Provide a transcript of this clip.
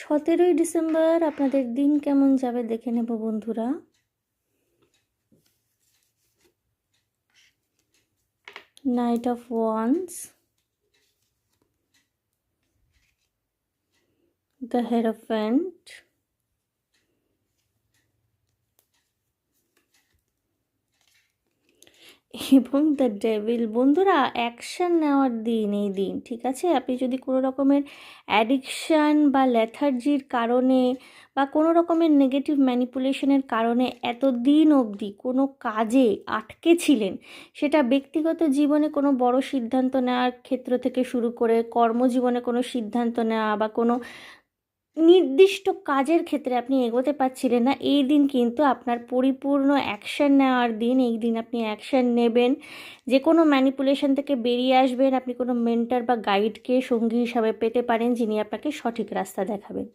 17ই December আপনাদের দিন কেমন যাবে দেখে নেব বন্ধুরা। নাইট অফ ওয়ান্স, দ্য হেরোফ্যান্ট, এবং দ্য ডেভিল। বন্ধুরা, অ্যাকশান নেওয়ার দিন এই দিন, ঠিক আছে? আপনি যদি কোনো রকমের অ্যাডিকশান বা লেথার্জির কারণে বা কোনো রকমের নেগেটিভ ম্যানিপুলেশনের কারণে এতদিন অবধি কোনো কাজে আটকে ছিলেন, সেটা ব্যক্তিগত জীবনে কোনো বড় সিদ্ধান্ত নেওয়ার ক্ষেত্র থেকে শুরু করে কর্মজীবনে কোনো সিদ্ধান্ত নেওয়া বা কোনো নির্দিষ্ট কাজের ক্ষেত্রে আপনি এগোতে পারছিলেন না, এই দিন কিন্তু আপনার পরিপূর্ণ অ্যাকশান নেওয়ার দিন। এই দিন আপনি অ্যাকশান নেবেন, যে কোনো ম্যানিপুলেশন থেকে বেরিয়ে আসবেন। আপনি কোনো মেন্টর বা গাইডকে সঙ্গী হিসাবে পেতে পারেন, যিনি আপনাকে সঠিক রাস্তা দেখাবেন।